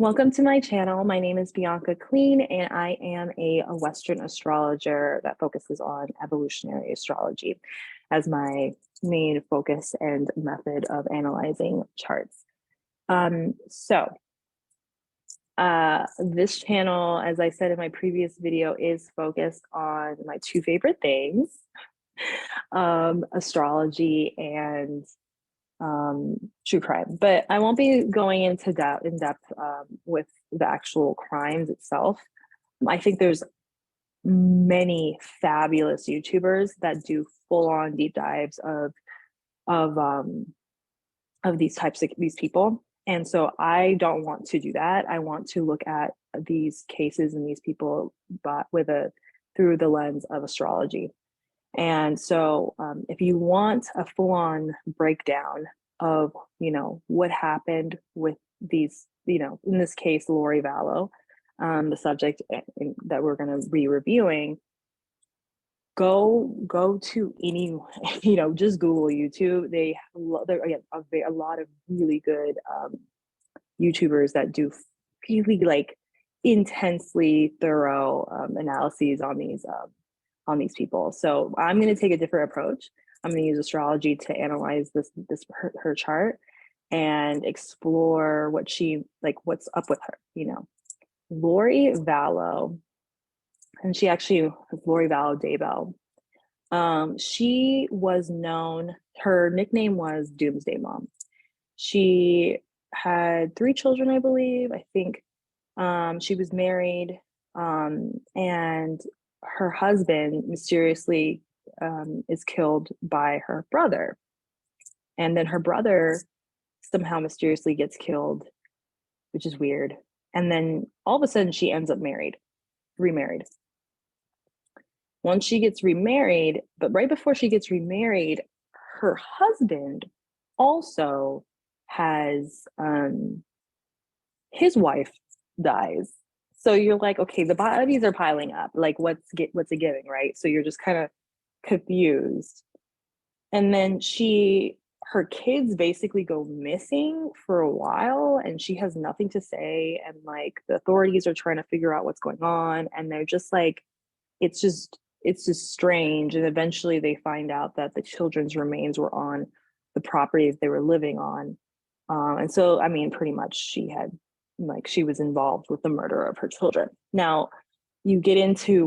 Welcome to my channel. My name is Bianca Clean, and I am a Western astrologer that focuses on evolutionary astrology as my main focus and method of analyzing charts. This channel, as I said in my previous video, is focused on my two favorite things, astrology and true crime, but I won't be going into that in depth with the actual crimes itself. I think there's many fabulous YouTubers that do full-on deep dives of these people, and so I don't want to do that. I want to look at these cases and these people, but through the lens of astrology. And so if you want a full-on breakdown of, what happened with these, in this case, Lori Vallow, the subject that we're going to be reviewing, go to any, just Google YouTube. There again, a lot of really good YouTubers that do really intensely thorough analyses on these people. So I'm going to take a different approach. I'm going to use astrology to analyze her chart and explore what's up with her. Lori Vallow, and she actually was Lori Vallow Daybell. She was known, her nickname was Doomsday Mom. She had 3 children, I believe. I think she was married, and her husband mysteriously is killed by her brother. And then her brother somehow mysteriously gets killed, which is weird. And then all of a sudden she ends up remarried. Once she gets remarried, but right before she gets remarried, her husband also has, his wife dies. So you're like, okay, the bodies are piling up. Like, what's it giving, right? So you're just kind of confused. And then her kids basically go missing for a while, and she has nothing to say. And the authorities are trying to figure out what's going on, and they're just like, it's just strange. And eventually they find out that the children's remains were on the property that they were living on. And so, I mean, pretty much she was involved with the murder of her children. Now, you get into the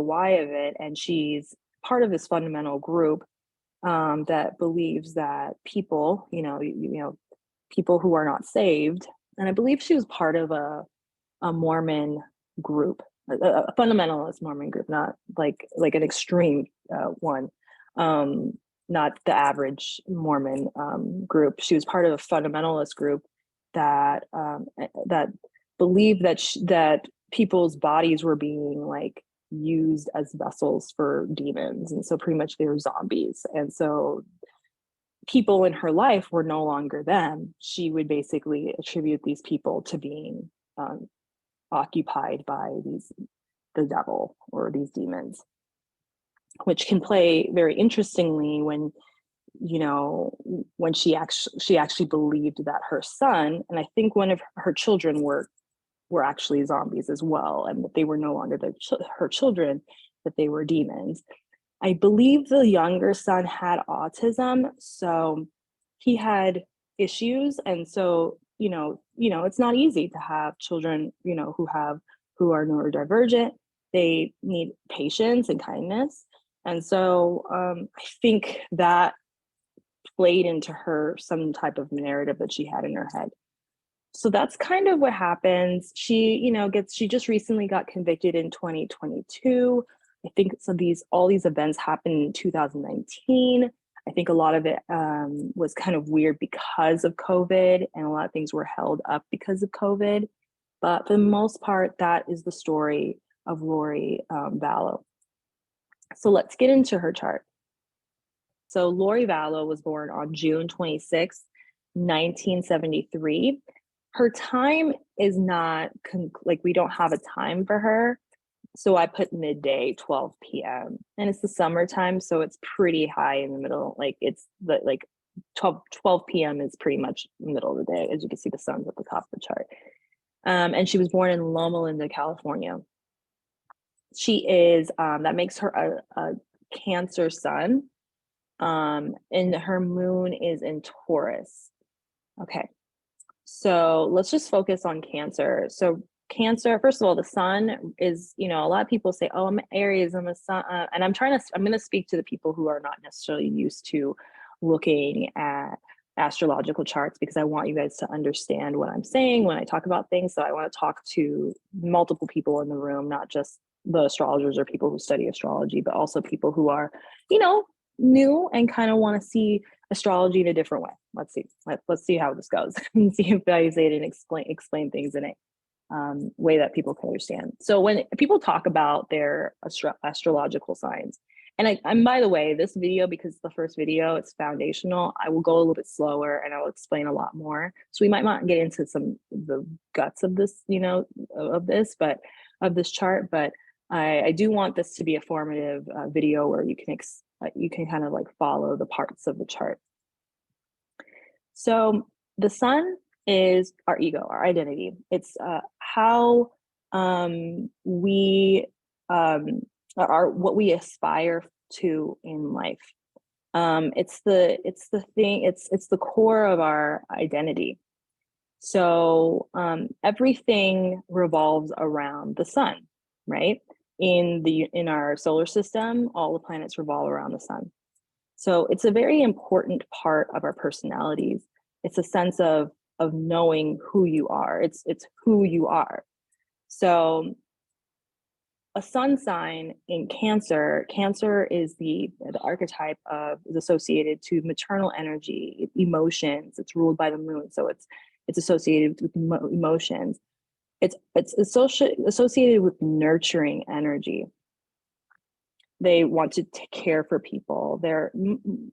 why of it, and she's part of this fundamental group that believes that people, people who are not saved, and I believe she was part of a Mormon group, a fundamentalist Mormon group, not like an extreme one. Not the average Mormon group. She was part of a fundamentalist group that believed that people's bodies were being used as vessels for demons, and so pretty much they were zombies. And so people in her life were no longer them. She would basically attribute these people to being occupied by the devil or these demons, which can play very interestingly when she actually believed that her son, and I think one of her children were actually zombies as well, and that they were no longer her children, that they were demons. I believe the younger son had autism, so he had issues, and so it's not easy to have children who are neurodivergent. They need patience and kindness. And so I think that played into some type of narrative that she had in her head. So that's kind of what happens. She, she just recently got convicted in 2022. I think all these events happened in 2019. I think a lot of it was kind of weird because of COVID, and a lot of things were held up because of COVID. But for the most part, that is the story of Lori Vallow. So let's get into her chart. So Lori Vallow was born on June 26, 1973. Her time is not, we don't have a time for her. So I put midday, 12 p.m. And it's the summertime, so it's pretty high in the middle. It's 12 p.m. is pretty much the middle of the day. As you can see, the sun's at the top of the chart. And she was born in Loma Linda, California. She is, that makes her a Cancer sun, and her moon is in Taurus. Okay, so let's just focus on Cancer. So Cancer, first of all, the sun is, a lot of people say, oh, I'm Aries, I'm a sun, and I'm going to speak to the people who are not necessarily used to looking at astrological charts, because I want you guys to understand what I'm saying when I talk about things. So I want to talk to multiple people in the room, not just the astrologers or people who study astrology, but also people who are, new and kind of want to see astrology in a different way. Let's see how this goes and see if I say it and explain things in a way that people can understand. So when people talk about their astrological signs, and by the way, this video, because it's the first video, it's foundational, I will go a little bit slower and I'll explain a lot more. So we might not get into some of the guts of this, of this chart, but I do want this to be a formative video where you can kind of like follow the parts of the chart. So the sun is our ego, our identity. It's how we are, what we aspire to in life. It's the core of our identity. So everything revolves around the sun, right? In our solar system, all the planets revolve around the sun. So it's a very important part of our personalities. It's a sense of knowing who you are. It's who you are. So a sun sign in Cancer is the archetype is associated to maternal energy, emotions. It's ruled by the moon, so it's associated with emotions. It's associated with nurturing energy. They want to take care for people.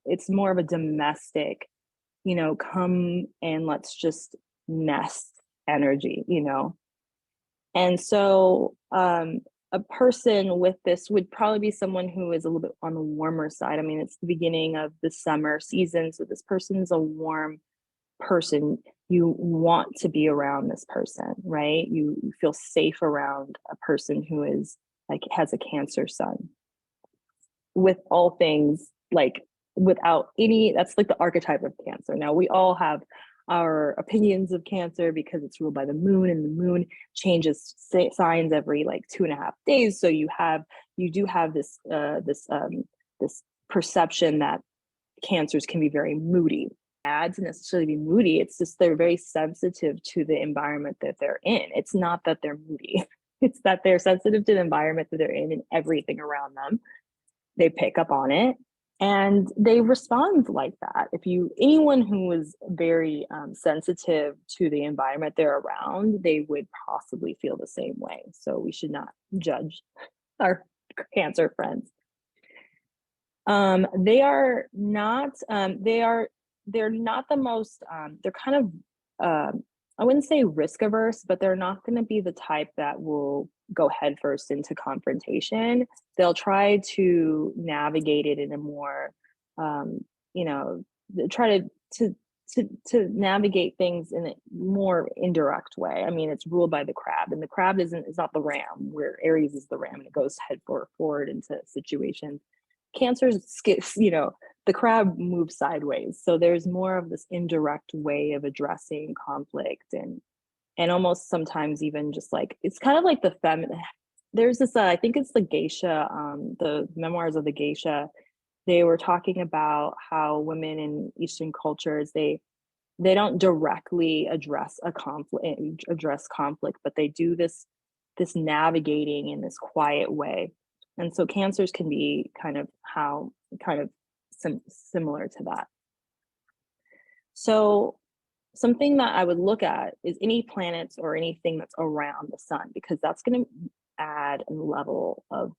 It's more of a domestic, come and let's just nest energy, And so a person with this would probably be someone who is a little bit on the warmer side. I mean, it's the beginning of the summer season, so this person is a warm person. You want to be around this person, right? You feel safe around a person who is has a Cancer sun. With all things, without any, that's like the archetype of Cancer. Now we all have our opinions of Cancer because it's ruled by the moon, and the moon changes signs every 2.5 days. So you do have this perception that Cancers can be very moody. To necessarily be moody, it's just they're very sensitive to the environment that they're in. It's not that they're moody, it's that they're sensitive to the environment that they're in and everything around them. They pick up on it and they respond like that. Anyone who is very sensitive to the environment they're around, they would possibly feel the same way. So we should not judge our Cancer friends. They are not, they're not the most, they're kind of, I wouldn't say risk averse, but they're not going to be the type that will go headfirst into confrontation. They'll try to navigate it in a more, try to navigate things in a more indirect way. I mean, it's ruled by the crab, and the crab is not the ram, where Aries is the ram and it goes head forward into situations. Cancer's, the crab moves sideways. So there's more of this indirect way of addressing conflict and almost sometimes even just it's kind of like the feminine. There's this, I think it's the geisha, the memoirs of the geisha. They were talking about how women in Eastern cultures, they don't directly address conflict, but they do this navigating in this quiet way. And so Cancers can be kind of similar to that. So something that I would look at is any planets or anything that's around the sun, because that's going to add a level of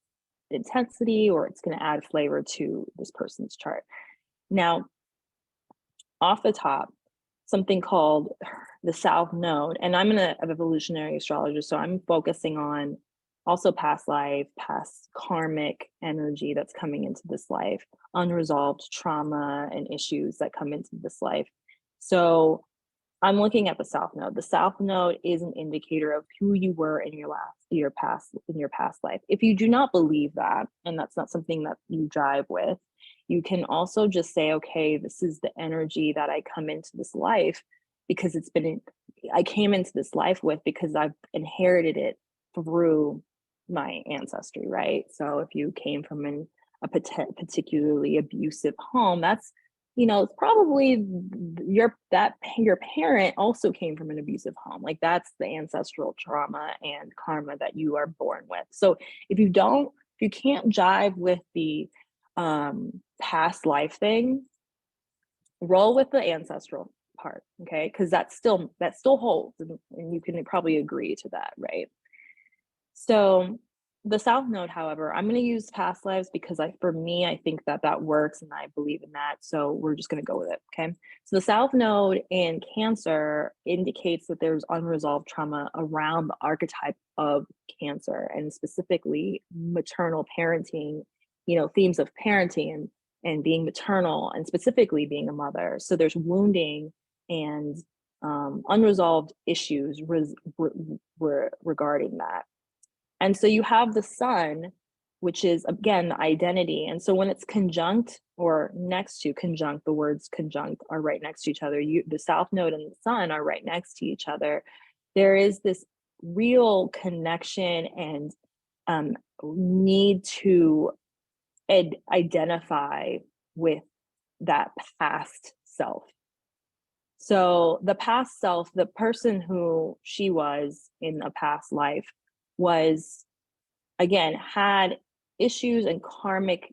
intensity, or it's going to add flavor to this person's chart. Now, off the top, something called the South Node, and I'm an evolutionary astrologer, so I'm focusing on also past life, past karmic energy that's coming into this life, unresolved trauma and issues that come into this life. So I'm looking at the South Node. The South Node is an indicator of who you were in your past life. If you do not believe that, and that's not something that you jive with, you can also just say, okay, this is the energy that I come into this life because I came into this life with, because I've inherited it through my ancestry, right? So if you came from a particularly abusive home, that's, it's probably your parent also came from an abusive home. Like, that's the ancestral trauma and karma that you are born with. So if you can't jive with the past life thing, roll with the ancestral part, okay? Because that still holds, and you can probably agree to that, right? So the South Node, however, I'm going to use past lives because for me, I think that works and I believe in that. So we're just going to go with it. Okay. So the South Node in Cancer indicates that there's unresolved trauma around the archetype of Cancer, and specifically maternal parenting, themes of parenting and being maternal, and specifically being a mother. So there's wounding and unresolved issues regarding that. And so you have the sun, which is, again, the identity. And so when it's conjunct or next to, the words conjunct are right next to each other. The South Node and the sun are right next to each other. There is this real connection and need to identify with that past self. So the past self, the person who she was in a past life, was, again, had issues and karmic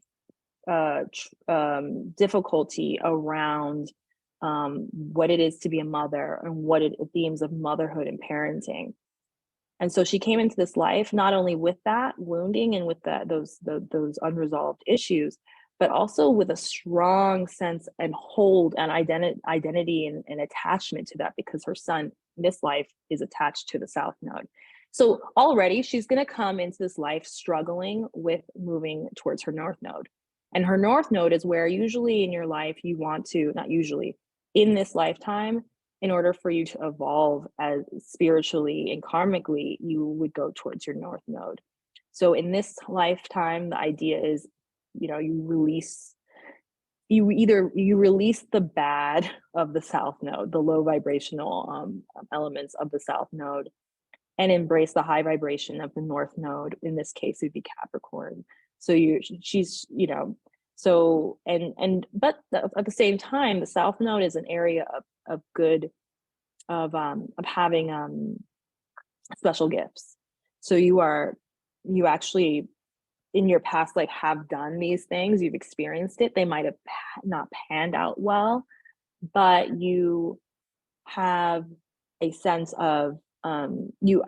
difficulty around what it is to be a mother, and what themes of motherhood and parenting. And so she came into this life not only with that wounding and with those unresolved issues, but also with a strong sense and hold and identity and attachment to that, because her son in this life is attached to the South Node. So already she's going to come into this life struggling with moving towards her North Node. And her North Node is where usually in your life you want to, not usually, in this lifetime, in order for you to evolve as spiritually and karmically, you would go towards your North Node. So in this lifetime, the idea is, you release the bad of the South Node, the low vibrational elements of the South Node, and embrace the high vibration of the North Node. In this case, it'd be Capricorn. So but at the same time, the South Node is an area of good, of having special gifts. So you actually in your past life have done these things, you've experienced it. They might have not panned out well, but you have a sense of you've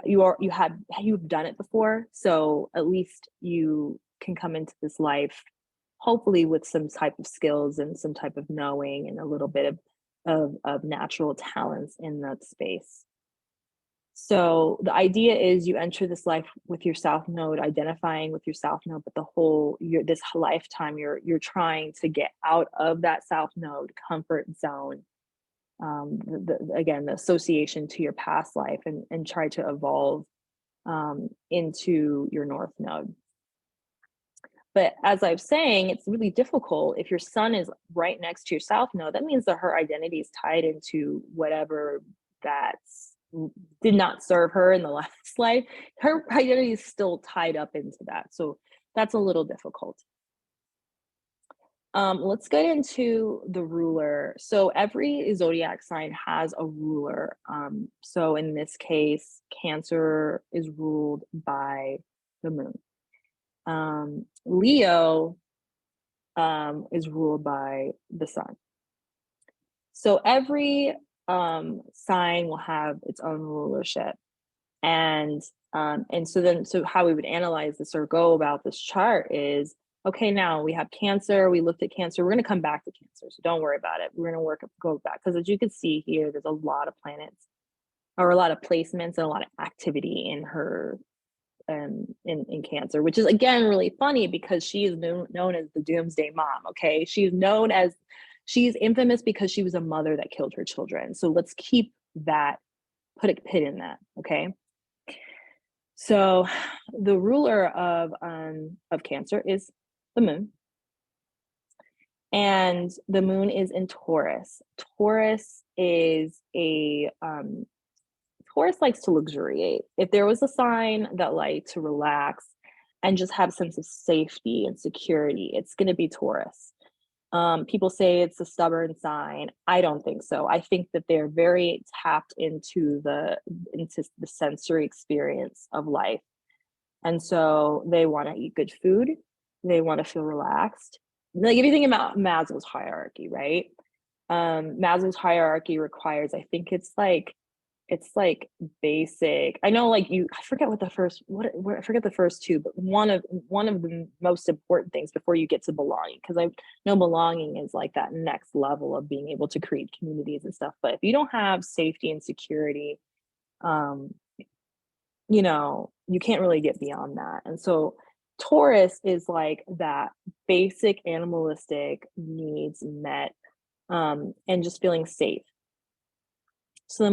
done it before. So at least you can come into this life hopefully with some type of skills and some type of knowing and a little bit of natural talents in that space. So the idea is you enter this life with your South Node, identifying with your South Node, but this lifetime you're trying to get out of that South Node comfort zone, again, the association to your past life, and try to evolve into your North Node. But as I was saying, it's really difficult if your sun is right next to your South Node. That means that her identity is tied into whatever did not serve her in the last life. Her identity is still tied up into that. So that's a little difficult. Let's get into the ruler. So every zodiac sign has a ruler. So in this case, Cancer is ruled by the moon. Leo is ruled by the sun. So every sign will have its own rulership, and so how we would analyze this or go about this chart is, okay, now we have Cancer, we looked at Cancer, we're going to come back to Cancer, so don't worry about it, we're going to go back, because as you can see here, there's a lot of planets or a lot of placements and a lot of activity in her in Cancer, which is again really funny because she is known as the Doomsday Mom. Okay, she's infamous because she was a mother that killed her children. So let's keep that, put a pin in that, okay? So the ruler of Cancer is the moon, and the moon is in Taurus. Taurus is a Taurus likes to luxuriate. If there was a sign that liked to relax and just have a sense of safety and security, it's going to be Taurus. People say it's a stubborn sign. I don't think so. I think that they're very tapped into the sensory experience of life. And so they want to eat good food. They want to feel relaxed. Like if you think about Maslow's hierarchy, right? Maslow's hierarchy requires, I think it's like basic. I know, like I forget what the first, I forget the first two, but one of the most important things before you get to belonging, because I know belonging is like that next level of being able to create communities and stuff. But if you don't have safety and security, you know, you can't really get beyond that. And so Taurus is like that basic animalistic needs met, and just feeling safe. So the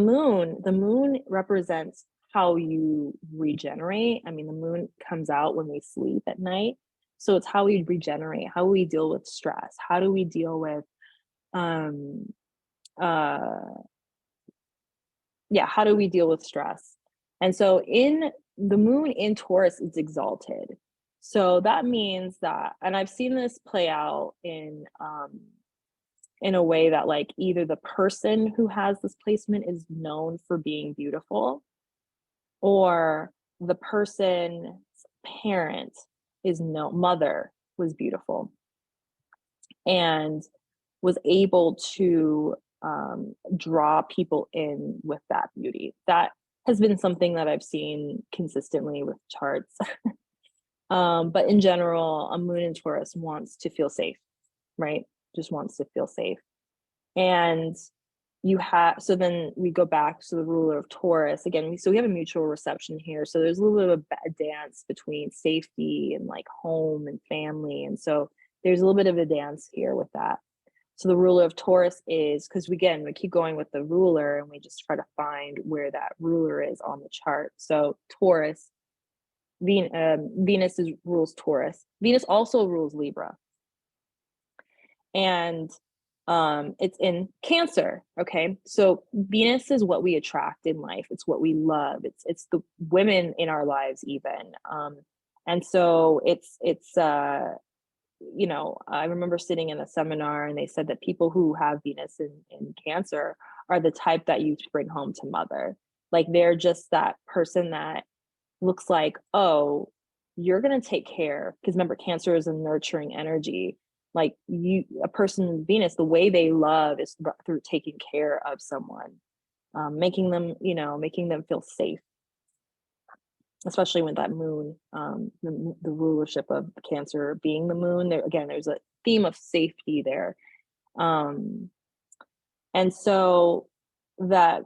moon represents how you regenerate. I mean, the moon comes out when we sleep at night. So it's how we regenerate, how we deal with stress, how do we deal with how do we deal with stress? And so in the moon in Taurus is exalted. So that means that, and I've seen this play out in a way that like either the person who has this placement is known for being beautiful, or the person's parent mother was beautiful and was able to draw people in with that beauty. That has been something that I've seen consistently with charts. But in general, a moon in Taurus wants to feel safe, right? Just wants to feel safe. And so then we go back to the ruler of Taurus again. So we have a mutual reception here. So there's a little bit of a dance between safety and like home and family. And so there's a little bit of a dance here with that. So the ruler of Taurus is, because we keep going with the ruler and we just try to find where that ruler is on the chart. So Taurus, Venus rules Taurus. Venus also rules Libra. And it's in Cancer. Okay. So Venus is what we attract in life. It's what we love. It's the women in our lives even. And so it's you know, I remember sitting in a seminar and they said that people who have Venus in Cancer are the type that you bring home to mother. Like they're just that person that looks like, oh, you're going to take care. Because remember, Cancer is a nurturing energy. Like a person in Venus, the way they love is through taking care of someone, making them feel safe. Especially with that moon, the rulership of Cancer being the moon. There's a theme of safety there. And so that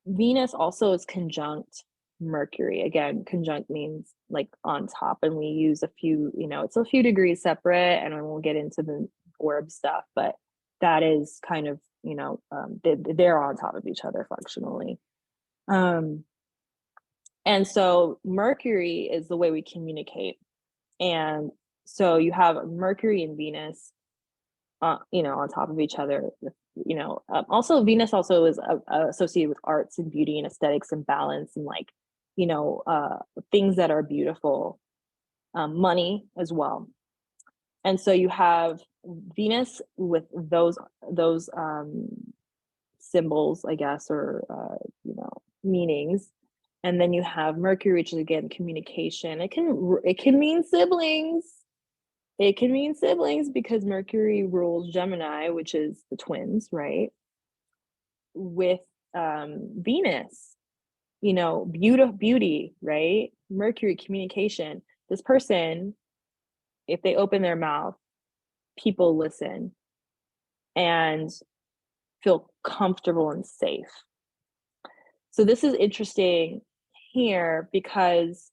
Venus also is conjunct Mercury. Again, conjunct means like on top, and we use a few, it's a few degrees separate, and I won't get into the orb stuff, but that is kind of, they're on top of each other functionally. And so Mercury is the way we communicate. And so you have Mercury and Venus, on top of each other. Also Venus also is associated with arts and beauty and aesthetics and balance and like, things that are beautiful, money as well. And so you have Venus with those symbols, I guess, or, meanings. And then you have Mercury, which is again communication. It can mean siblings. It can mean siblings because Mercury rules Gemini, which is the twins, right? With Venus, beauty, right? Mercury, communication. This person, if they open their mouth, people listen and feel comfortable and safe. So this is interesting here because,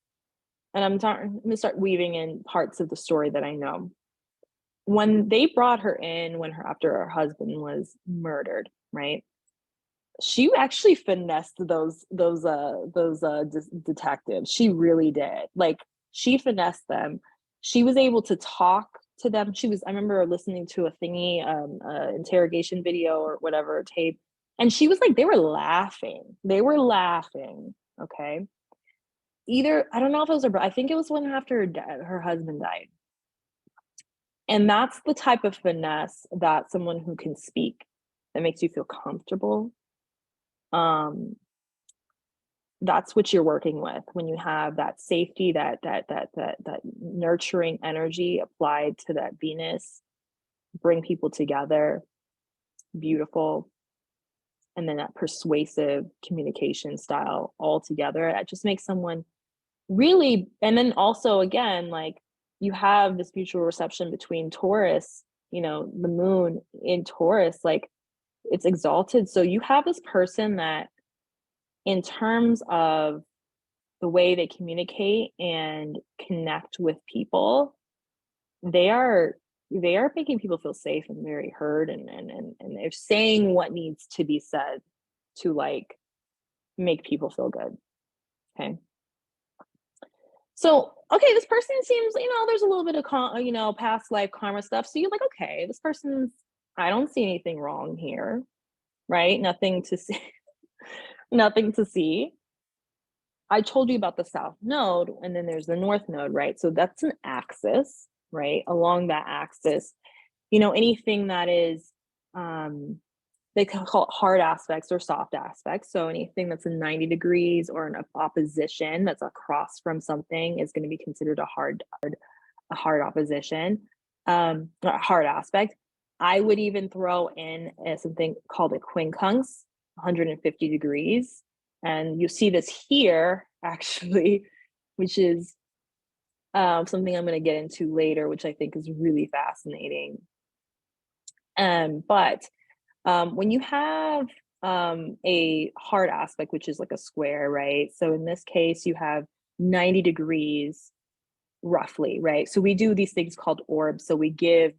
and I'm going to start weaving in parts of the story that I know. When they brought her in, after her husband was murdered, right? she actually finessed those detectives. She really did. Like, she finessed them. She was able to talk to them. I remember listening to a thingy, interrogation video or whatever tape, and she was like, they were laughing. Okay. Either, I don't know if it was I think it was when after her husband died. And that's the type of finesse that someone who can speak, that makes you feel comfortable. That's what you're working with when you have that safety, that nurturing energy applied to that Venus, bring people together, beautiful. And then that persuasive communication style all together. It just makes someone really, and then also again, like, you have this mutual reception between Taurus, the moon in Taurus, like, it's exalted. So you have this person that, in terms of the way they communicate and connect with people, they are making people feel safe and very heard, and they're saying what needs to be said to, like, make people feel good. Okay. So, okay, this person seems, there's a little bit of past life karma stuff. So you're like, okay, this person's, I don't see anything wrong here, right? Nothing to see. Nothing to see. I told you about the South Node, and then there's the North Node, right? So that's an axis, right? Along that axis, anything that is, they call it hard aspects or soft aspects. So anything that's in 90 degrees or an opposition that's across from something is going to be considered a hard opposition, a hard aspect. I would even throw in something called a quincunx, 150 degrees. And you see this here, actually, which is something I'm going to get into later, which I think is really fascinating. But when you have a hard aspect, which is like a square, right? So in this case, you have 90 degrees roughly, right? So we do these things called orbs. So we give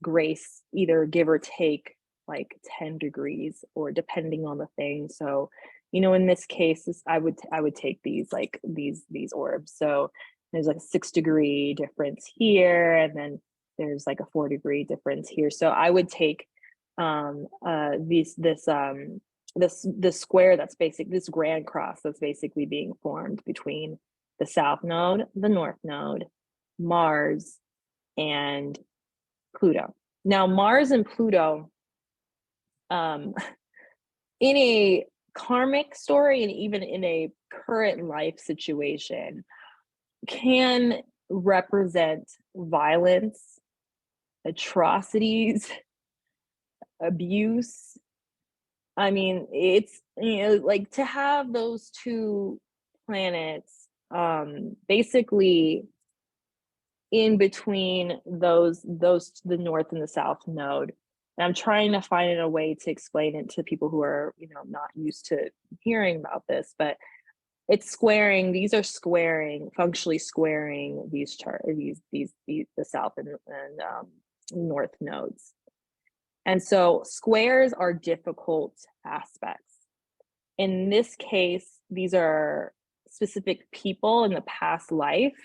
grace, either give or take like 10 degrees, or depending on the thing. So, in this case, I would take these orbs. So there's like a 6-degree difference here, and then there's like a 4-degree difference here. So I would take this square that's this grand cross that's basically being formed between the South Node, the North Node, Mars, and Pluto. Now, Mars and Pluto, in a karmic story and even in a current life situation, can represent violence, atrocities, abuse. I mean, it's, like, to have those two planets basically in between the North and the South Node. And I'm trying to find a way to explain it to people who are, not used to hearing about this, but it's squaring. These are functionally squaring these the South and North nodes. And so squares are difficult aspects. In this case, these are specific people in the past life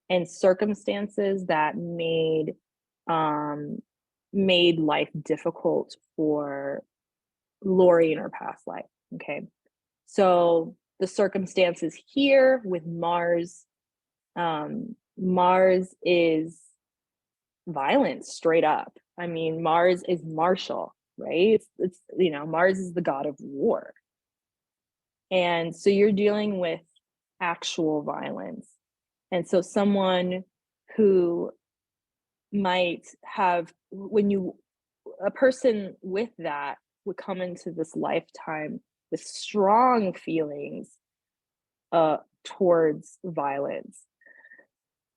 and circumstances that made life difficult for Lori in her past life. Okay. So the circumstances here with Mars, Mars is violence straight up. I mean, Mars is martial, right? It's Mars is the god of war. And so you're dealing with actual violence. And so someone who might have, a person with that would come into this lifetime with strong feelings towards violence,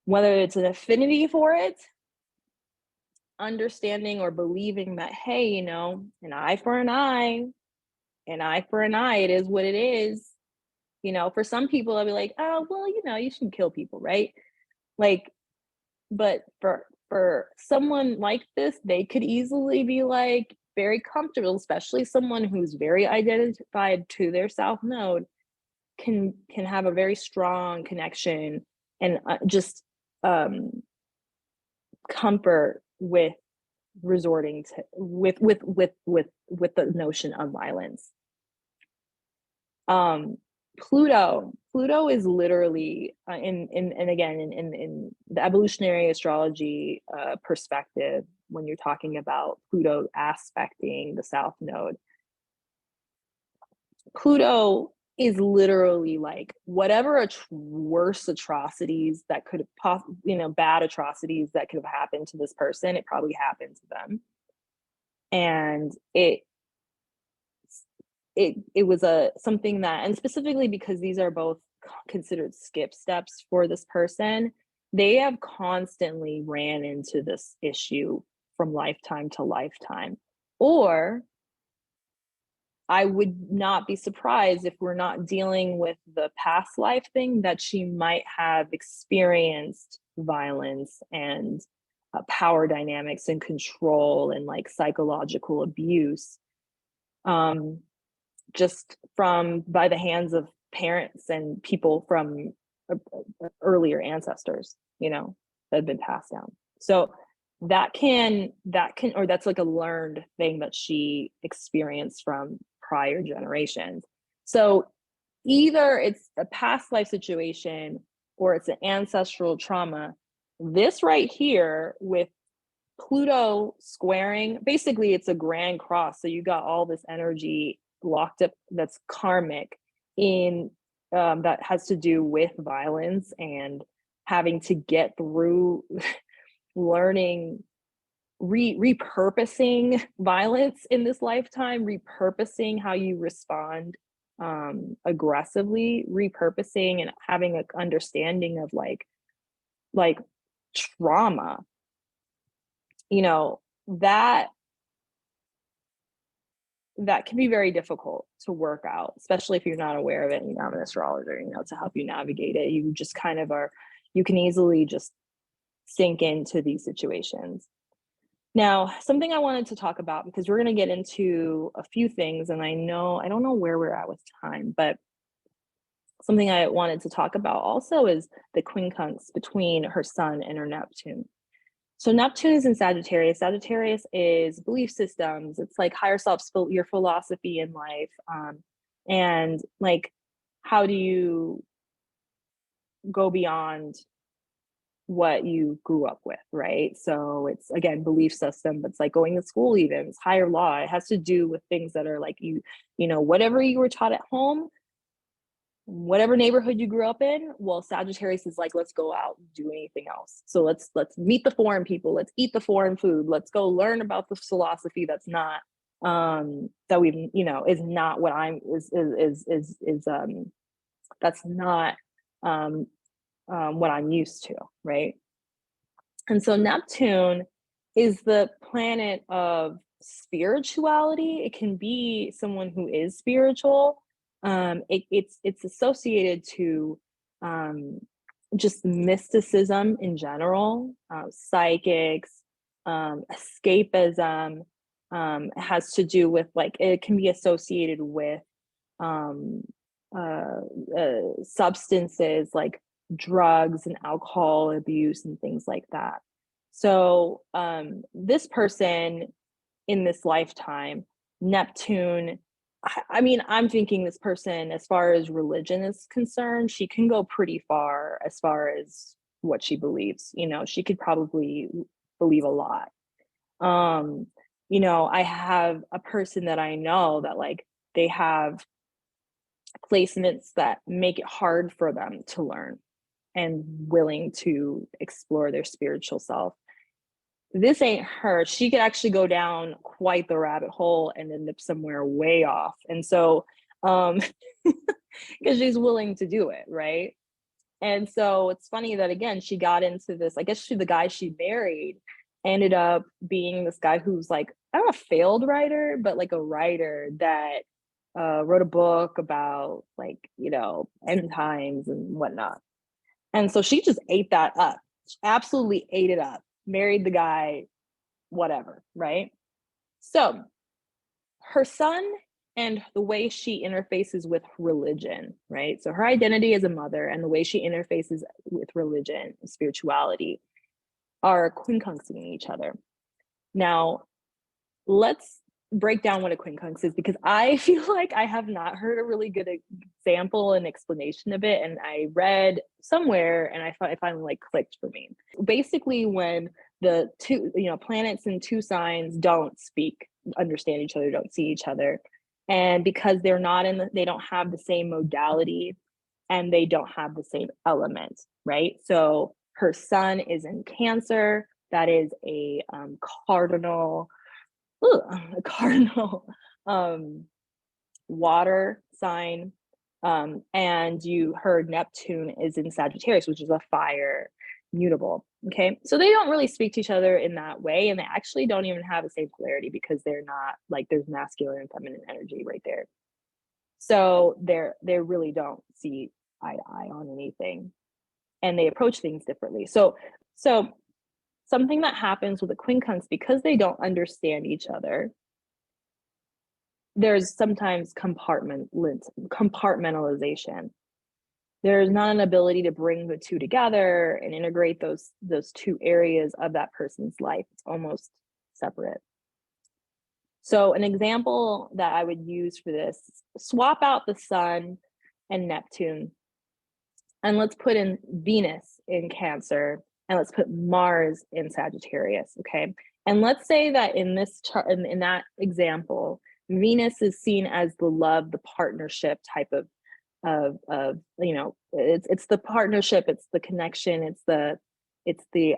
whether it's an affinity for it, understanding or believing that, hey, an eye for an eye, it is what it is. For some people, I'll be like, oh, well, you shouldn't kill people, right? Like, but for someone like this, they could easily be like, very comfortable, especially someone who's very identified to their South Node, can have a very strong connection and just comfort with resorting to with the notion of violence. Pluto is literally and again in the evolutionary astrology perspective, when you're talking about Pluto aspecting the South Node, Pluto is literally like whatever worst atrocities that could have bad atrocities that could have happened to this person, it probably happened to them. And it was something that, and specifically because these are both considered skip steps for this person, they have constantly ran into this issue from lifetime to lifetime. Or I would not be surprised if we're not dealing with the past life thing, that she might have experienced violence and power dynamics and control and like psychological abuse, just by the hands of parents and people from earlier ancestors, that had been passed down. So that's like a learned thing that she experienced from prior generations. So either it's a past life situation or it's an ancestral trauma. This right here with Pluto squaring, basically it's a grand cross. So you got all this energy locked up that's karmic in that has to do with violence and having to get through learning repurposing violence in this lifetime, repurposing how you respond aggressively, repurposing and having an understanding of like trauma, that can be very difficult to work out, especially if you're not aware of it and you have an astrologer, to help you navigate it. You just kind of you can easily just sink into these situations. Now, something I wanted to talk about, because we're going to get into a few things, and I don't know where we're at with time, but something I wanted to talk about also is the quincunx between her sun and her Neptune. So Neptune is in Sagittarius. Sagittarius is belief systems. It's like higher self, your philosophy in life. And like, how do you go beyond what you grew up with, right? So it's, again, belief system, but it's like going to school, even it's higher law. It has to do with things that are like whatever you were taught at home, whatever neighborhood you grew up in. Well, Sagittarius is like, let's go out and do anything else. So let's meet the foreign people. Let's eat the foreign food. Let's go learn about the philosophy that's not that we is not what I'm that's not what I'm used to, right? And so Neptune is the planet of spirituality. It can be someone who is spiritual. It's associated to just mysticism in general, psychics, escapism. It has to do with it can be associated with substances like drugs and alcohol abuse and things like that. So this person in this lifetime, Neptune, I'm thinking this person, as far as religion is concerned, she can go pretty far as far as what she believes. She could probably believe a lot. I have a person that I know that they have placements that make it hard for them to learn and willing to explore their spiritual self. This ain't her. She could actually go down quite the rabbit hole and end up somewhere way off. And so, because she's willing to do it, right? And so it's funny that, again, she got into this, I guess the guy she married ended up being this guy who's I'm a failed writer, but a writer that wrote a book about end times and whatnot. And so she just ate that up. She absolutely ate it up. Married the guy, whatever, right? So her son and the way she interfaces with religion, right? So her identity as a mother and the way she interfaces with religion, spirituality, are quincunxing each other. Now, let's break down what a quincunx is, because I feel like I have not heard a really good example and explanation of it. And I read somewhere and I finally like clicked for me. Basically, when the two, planets in two signs don't speak, understand each other, don't see each other. And because they're not they don't have the same modality and they don't have the same element, right? So her sun is in Cancer. That is a cardinal water sign, and her Neptune is in Sagittarius, which is a fire mutable. Okay, so they don't really speak to each other in that way, and they actually don't even have the same polarity, because they're not like, there's masculine and feminine energy right there. So they really don't see eye to eye on anything, and they approach things differently. So something that happens with the quincunx, because they don't understand each other, there's sometimes compartmentalization. There's not an ability to bring the two together and integrate those two areas of that person's life. It's almost separate. So an example that I would use for this, swap out the sun and Neptune, and let's put in Venus in Cancer, and let's put Mars in Sagittarius, okay? And let's say that in this chart, in that example, Venus is seen as the love, the partnership type of it's the partnership, it's the connection, it's the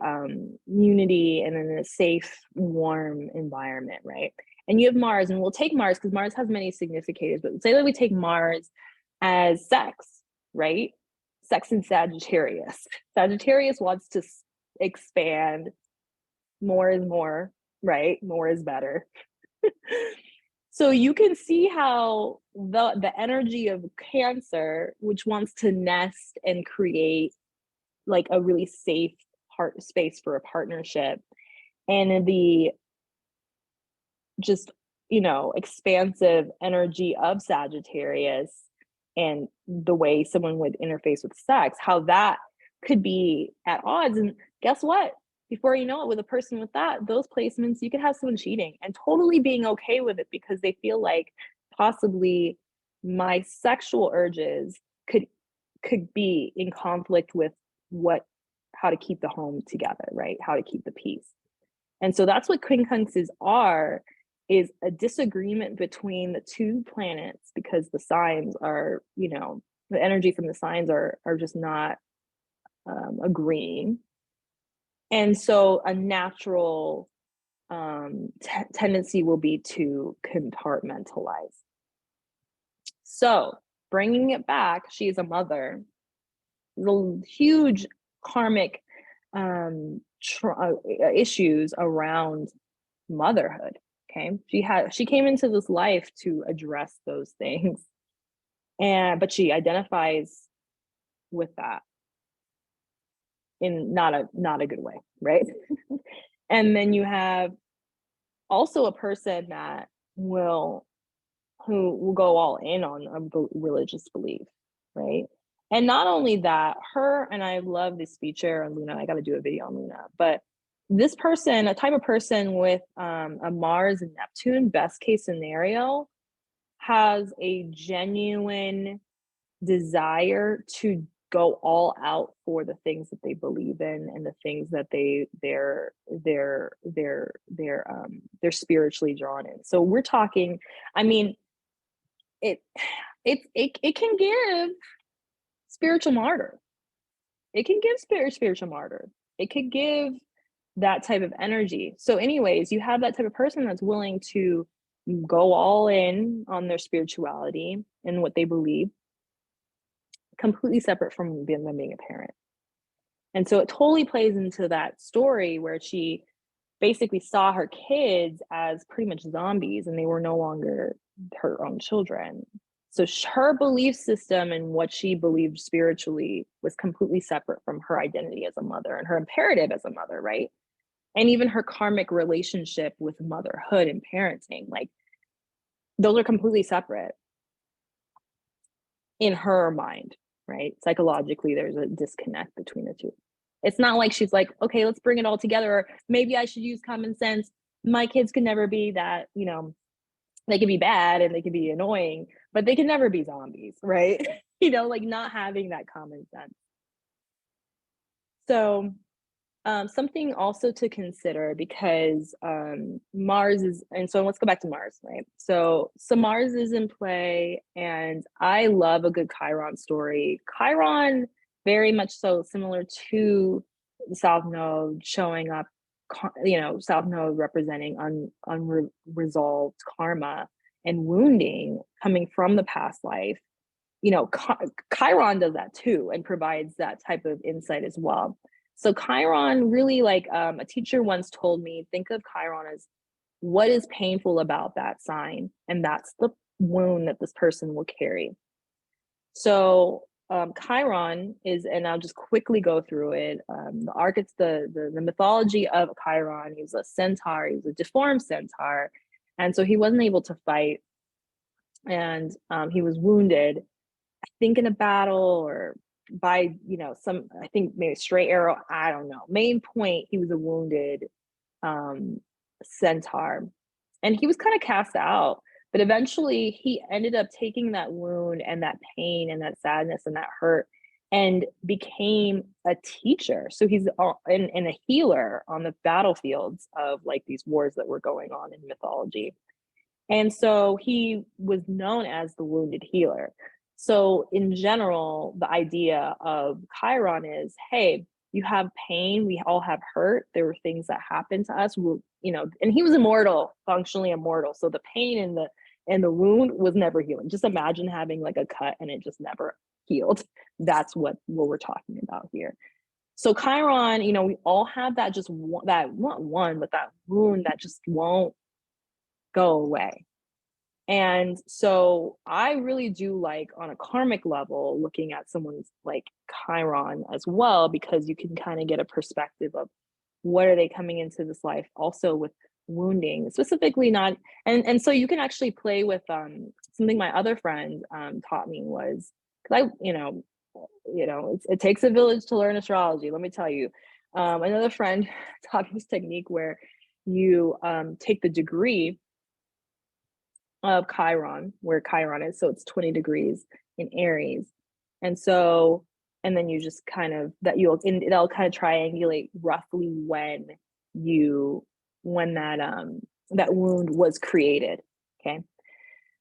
unity, and in a safe, warm environment, right? And you have Mars, and we'll take Mars because Mars has many significators, but say that we take Mars as sex, right? Sex in Sagittarius. Sagittarius wants to expand. More is more, right? More is better. So you can see how the energy of Cancer, which wants to nest and create like a really safe space for a partnership, and the just, expansive energy of Sagittarius and the way someone would interface with sex, how that could be at odds. And guess what? Before you know it, with a person with those placements, you could have someone cheating and totally being okay with it, because they feel like possibly my sexual urges could be in conflict with how to keep the home together, right? How to keep the peace. And so that's what quincunxes are, is a disagreement between the two planets, because the signs are, the energy from the signs are just not agreeing. And so a natural tendency will be to compartmentalize. So bringing it back, she is a mother. The huge karmic issues around motherhood. Okay, she came into this life to address those things, but she identifies with that in not a good way, right? And then you have also a person who will go all in on a religious belief, right? And not only that, and I love this feature on Luna, I got to do a video on Luna, but this person, a type of person with a Mars and Neptune, best case scenario, has a genuine desire to go all out for the things that they believe in and the things that they're spiritually drawn in. So we're talking, I mean, it can give spiritual martyr. It can give spiritual martyr. It could give that type of energy. So anyways, you have that type of person that's willing to go all in on their spirituality and what they believe, completely separate from them being a parent. And so it totally plays into that story where she basically saw her kids as pretty much zombies, and they were no longer her own children. So her belief system and what she believed spiritually was completely separate from her identity as a mother and her imperative as a mother, right? And even her karmic relationship with motherhood and parenting. Like, those are completely separate in her mind, right? Psychologically, there's a disconnect between the two. It's not like she's like, okay, let's bring it all together, or maybe I should use common sense. My kids could never be that, you know, they could be bad and they could be annoying, but they can never be zombies, right? You know, like not having that common sense. So something also to consider, because Mars is, and so let's go back to Mars, right? So Mars is in play, and I love a good Chiron story. Chiron, very much so similar to the South Node showing up, you know, South Node representing unresolved karma and wounding coming from the past life. You know, Chiron does that too and provides that type of insight as well. So Chiron really, like, a teacher once told me, think of Chiron as what is painful about that sign, and that's the wound that this person will carry. So Chiron is, and I'll just quickly go through it. The mythology of Chiron. He was a centaur. He was a deformed centaur, and so he wasn't able to fight, and he was wounded, I think, in a battle, or by, you know, some, I think maybe straight arrow, I don't know. Main point, he was a wounded centaur, and he was kind of cast out, but eventually he ended up taking that wound and that pain and that sadness and that hurt and became a teacher. So he's and a healer on the battlefields of like these wars that were going on in mythology. And so he was known as the wounded healer. So in general, the idea of Chiron is, hey, you have pain, we all have hurt, there were things that happened to us, we, you know, and he was immortal, functionally immortal. So the pain and the wound was never healing. Just imagine having like a cut and it just never healed. That's what we're talking about here. So Chiron, you know, we all have that, just that, not one, but that wound that just won't go away. And so I really do like, on a karmic level, looking at someone's like Chiron as well, because you can kind of get a perspective of what are they coming into this life also with wounding, specifically not, and so you can actually play with something my other friend taught me was, because it takes a village to learn astrology, let me tell you. Another friend taught me this technique where you take the degree of Chiron, where Chiron is. So it's 20 degrees in Aries. And so, and then you just kind of, it'll kind of triangulate roughly when that wound was created. Okay.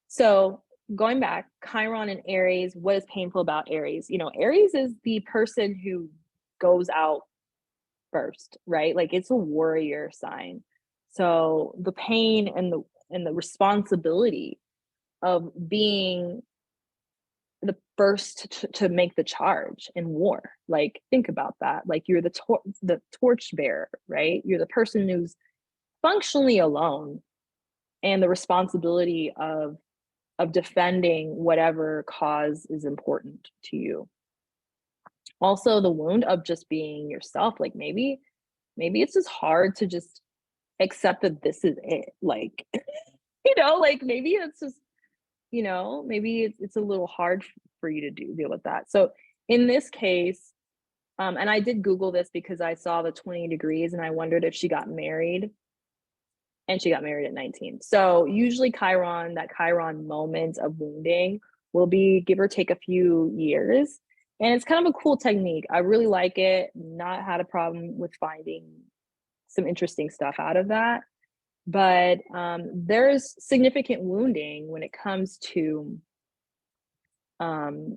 So going back, Chiron and Aries, what is painful about Aries? You know, Aries is the person who goes out first, right? Like, it's a warrior sign. So the pain and the responsibility of being the first to make the charge in war. Like, think about that. Like, you're the torch bearer, right? You're the person who's functionally alone, and the responsibility of defending whatever cause is important to you. Also, the wound of just being yourself. Like, maybe it's just hard to just accept that this is it. Like, like maybe it's just, maybe it's a little hard for you to deal with that. So in this case, and I did Google this because I saw the 20 degrees and I wondered if she got married, and she got married at 19. So usually that Chiron moment of wounding will be give or take a few years. And it's kind of a cool technique. I really like it. Not had a problem with finding some interesting stuff out of that. But there's significant wounding when it comes to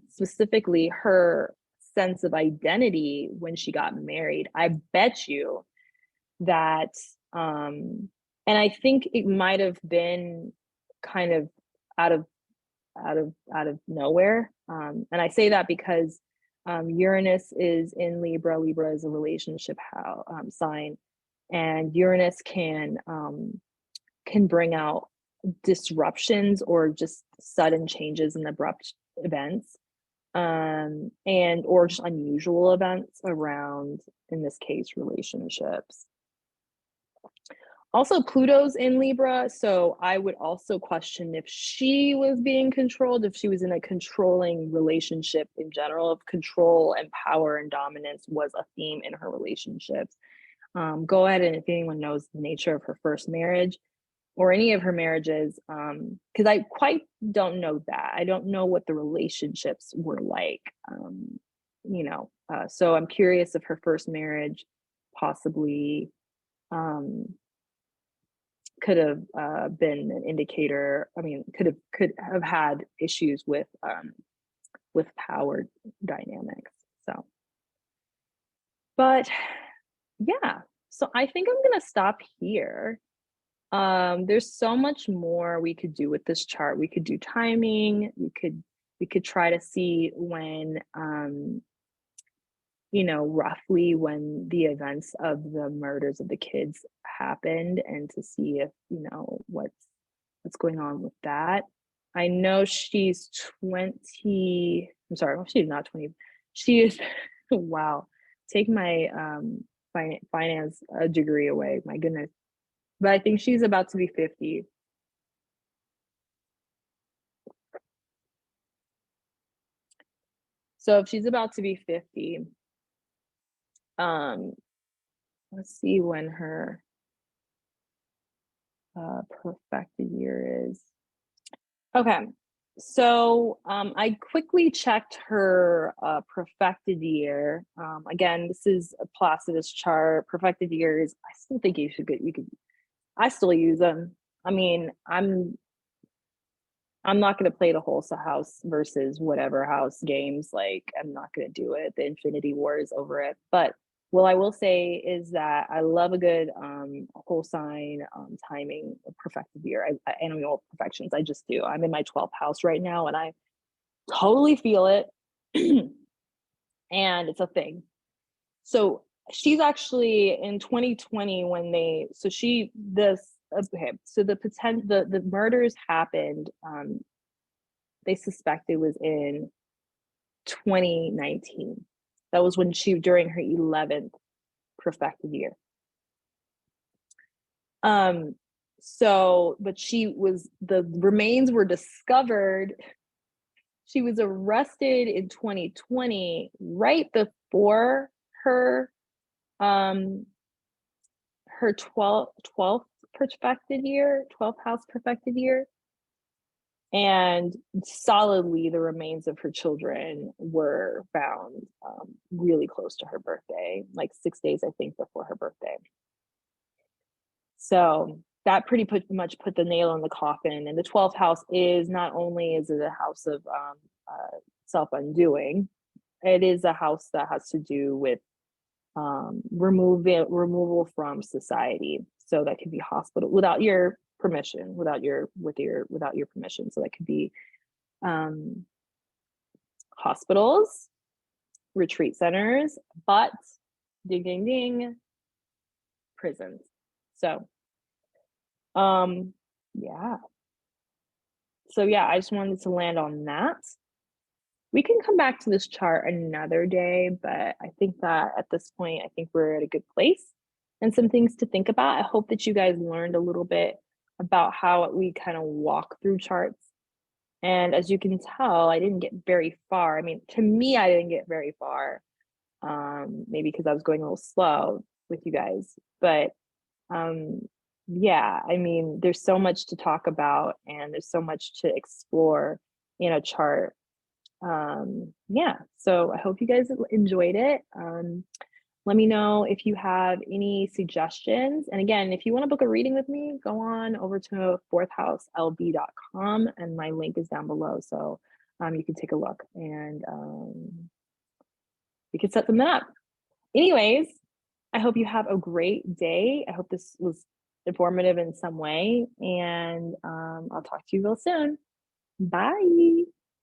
specifically her sense of identity when she got married. I bet you that, and I think it might have been kind of out of nowhere. And I say that because Uranus is in Libra. Libra is a relationship sign, and Uranus can bring out disruptions or just sudden changes and abrupt events, and or just unusual events around, in this case, relationships. Also, Pluto's in Libra, so I would also question if she was being controlled, if she was in a controlling relationship in general, if control and power and dominance was a theme in her relationships. Go ahead, and if anyone knows the nature of her first marriage or any of her marriages, because I quite don't know that. I don't know what the relationships were like, so I'm curious if her first marriage possibly could have been an indicator. I mean, could have had issues with power dynamics. So, but yeah, so I think I'm gonna stop here. There's so much more we could do with this chart. We could do timing. We could try to see when roughly when the events of the murders of the kids happened, and to see if, what's going on with that. I know she's 20. I'm sorry, she's not 20. She is, wow, take my finance degree away. My goodness. But I think she's about to be 50. So if she's about to be 50, let's see when her perfected year is. Okay, so I quickly checked her perfected year. Again, this is a Placidus chart. Perfected years, I still think you could. I still use them. I mean, I'm not going to play the whole house versus whatever house games. Like, I'm not going to do it. The Infinity War is over it. But what I will say is that I love a good whole sign timing perfected year. Annual perfections. I just do. I'm in my 12th house right now, and I totally feel it. And it's a thing. So she's actually in 2020 when so the murders happened. They suspect it was in 2019. That was when during her 11th perfected year. But the remains were discovered. She was arrested in 2020, right before her 12th perfected year, 12th house perfected year. And solidly, the remains of her children were found really close to her birthday, like 6 days, I think, before her birthday. So that pretty much put the nail in the coffin. And the 12th house is not only is it a house of self-undoing, it is a house that has to do with removal from society. So that could be hospital without your permission, without your permission. So that could be hospitals, retreat centers, but ding ding ding, prisons. So yeah. So yeah, I just wanted to land on that. We can come back to this chart another day, but I think that at this point, I think we're at a good place and some things to think about. I hope that you guys learned a little bit about how we kind of walk through charts. And as you can tell, I didn't get very far. I mean, to me, I didn't get very far. Maybe because I was going a little slow with you guys. But yeah, I mean, there's so much to talk about and there's so much to explore in a chart. Yeah, so I hope you guys enjoyed it. Let me know if you have any suggestions. And again, if you want to book a reading with me, go on over to fourthhouselb.com and my link is down below. So you can take a look and we can set them up. Anyways, I hope you have a great day. I hope this was informative in some way, and I'll talk to you real soon. Bye.